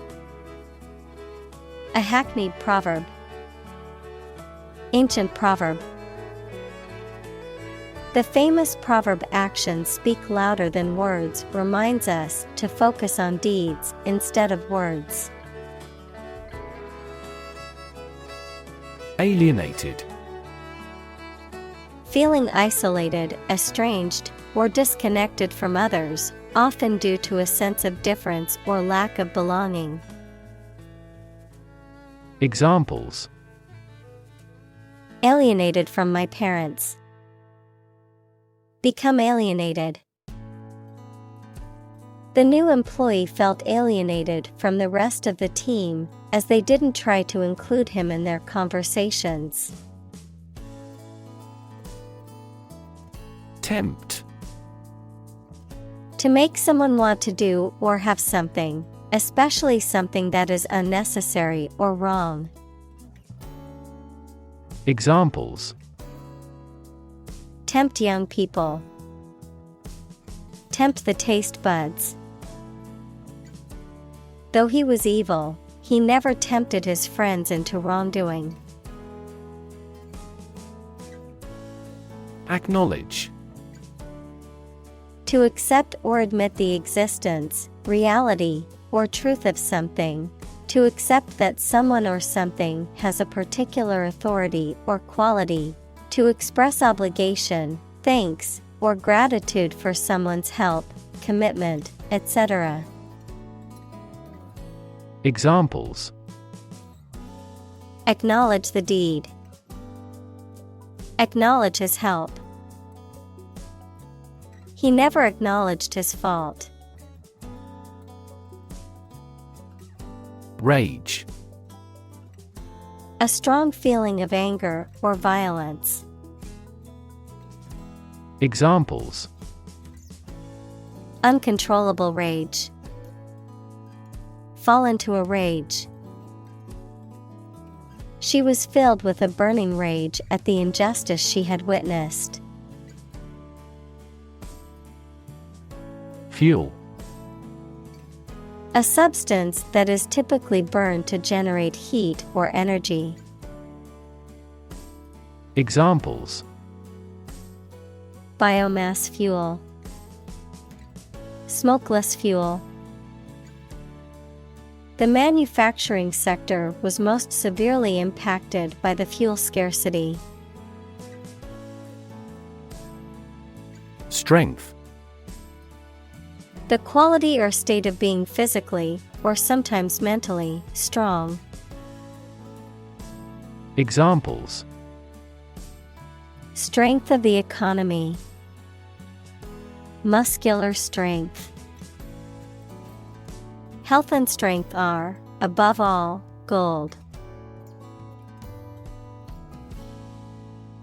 A hackneyed proverb. Ancient proverb. The famous proverb "actions speak louder than words" reminds us to focus on deeds instead of words. Alienated. Feeling isolated, estranged, or disconnected from others, often due to a sense of difference or lack of belonging. Examples: Alienated from my parents. Become alienated. The new employee felt alienated from the rest of the team as they didn't try to include him in their conversations. Tempt. To make someone want to do or have something, especially something that is unnecessary or wrong. Examples: Tempt young people. Tempt the taste buds. Though he was evil, he never tempted his friends into wrongdoing. Acknowledge. To accept or admit the existence, reality, or truth of something. To accept that someone or something has a particular authority or quality. To express obligation, thanks, or gratitude for someone's help, commitment, etc. Examples: Acknowledge the deed. Acknowledge his help. He never acknowledged his fault. Rage. A strong feeling of anger or violence. Examples: Uncontrollable rage. Fall into a rage. She was filled with a burning rage at the injustice she had witnessed. Fuel. A substance that is typically burned to generate heat or energy. Examples: Biomass fuel. Smokeless fuel. The manufacturing sector was most severely impacted by the fuel scarcity. Strength. The quality or state of being physically, or sometimes mentally, strong. Examples: Strength of the economy. Muscular strength. Health and strength are, above all, gold.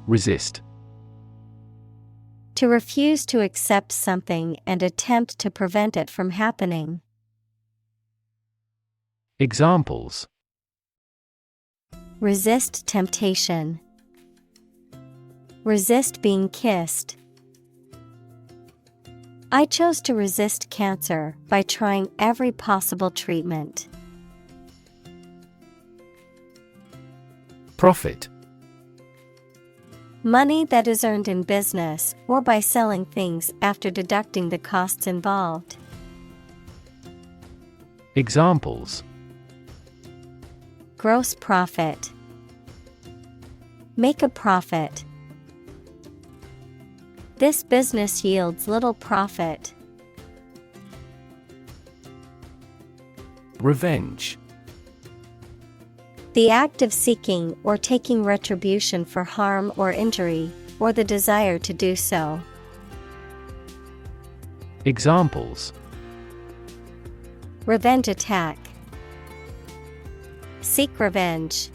Resist. To refuse to accept something and attempt to prevent it from happening. Examples: Resist temptation. Resist being kissed. I chose to resist cancer by trying every possible treatment. Profit. Money that is earned in business or by selling things after deducting the costs involved. Examples: Gross profit. Make a profit. This business yields little profit. Revenge. The act of seeking or taking retribution for harm or injury, or the desire to do so. Examples: Revenge attack. Seek revenge.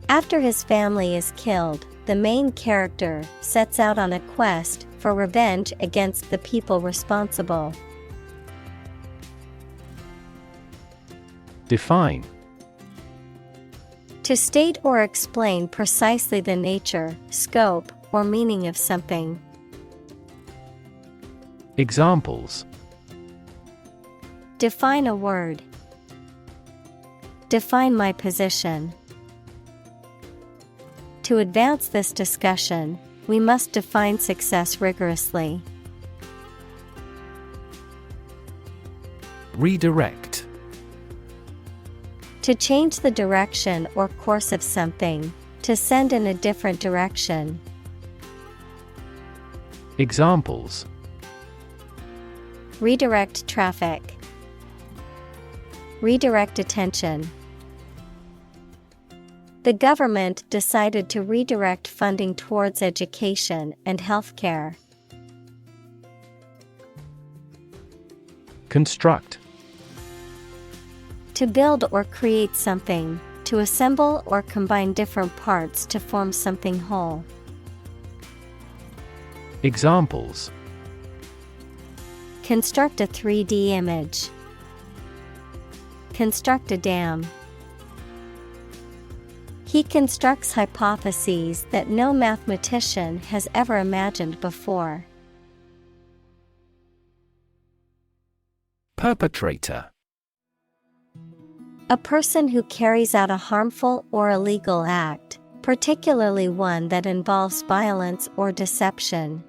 After his family is killed, the main character sets out on a quest for revenge against the people responsible. Define. To state or explain precisely the nature, scope, or meaning of something. Examples: Define a word. Define my position. To advance this discussion, we must define success rigorously. Redirect. To change the direction or course of something, to send in a different direction. Examples: Redirect traffic. Redirect attention. The government decided to redirect funding towards education and healthcare. Construct. To build or create something, to assemble or combine different parts to form something whole. Examples: Construct a 3D image. Construct a dam. He constructs hypotheses that no mathematician has ever imagined before. Perpetrator. A person who carries out a harmful or illegal act, particularly one that involves violence or deception.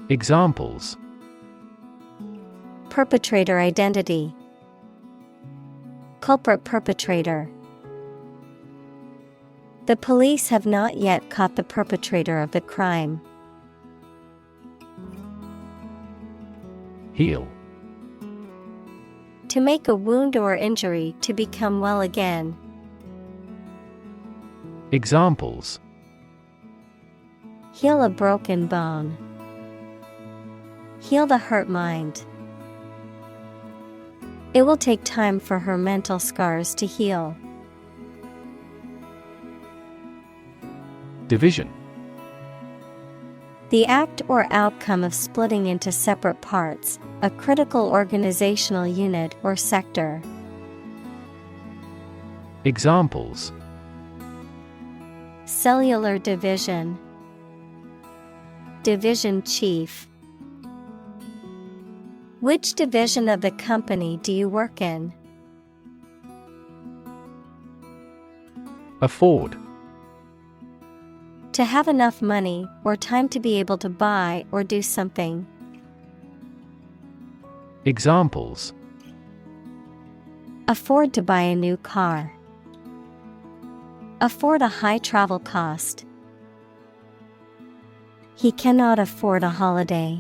Examples: Perpetrator identity. Culprit perpetrator. The police have not yet caught the perpetrator of the crime. Heal. To make a wound or injury to become well again. Examples: Heal a broken bone. Heal the hurt mind. It will take time for her mental scars to heal. Division. The act or outcome of splitting into separate parts, a critical organizational unit or sector. Examples: Cellular division. Division chief. Which division of the company do you work in? Afford. To have enough money or time to be able to buy or do something. Examples: Afford to buy a new car. Afford a high travel cost. He cannot afford a holiday.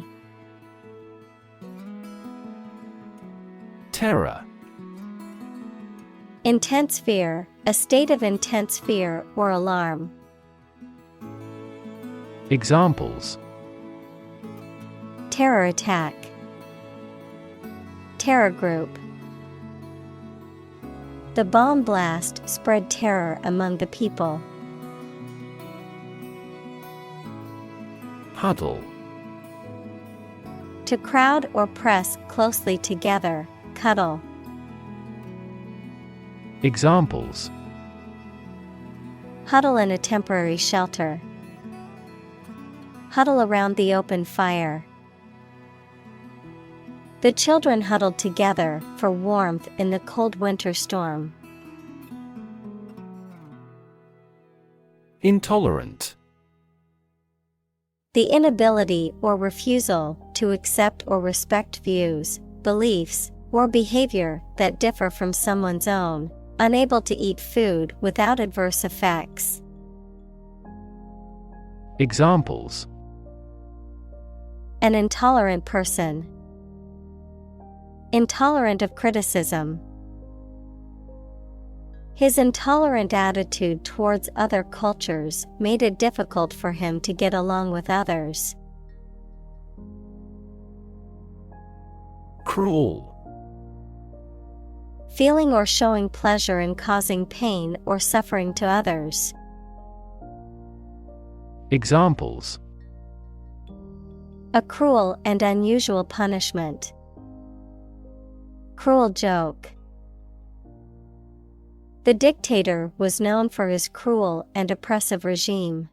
Terror. Intense fear, a state of intense fear or alarm. Examples: Terror attack. Terror group. The bomb blast spread terror among the people. Huddle. To crowd or press closely together, cuddle. Examples: Huddle in a temporary shelter. Huddle around the open fire. The children huddled together for warmth in the cold winter storm. Intolerant. The inability or refusal to accept or respect views, beliefs, or behavior that differ from someone's own, unable to eat food without adverse effects. Examples: an intolerant person, intolerant of criticism. His intolerant attitude towards other cultures made it difficult for him to get along with others. Cruel. Feeling or showing pleasure in causing pain or suffering to others. Examples: a cruel and unusual punishment. Cruel joke. The dictator was known for his cruel and oppressive regime.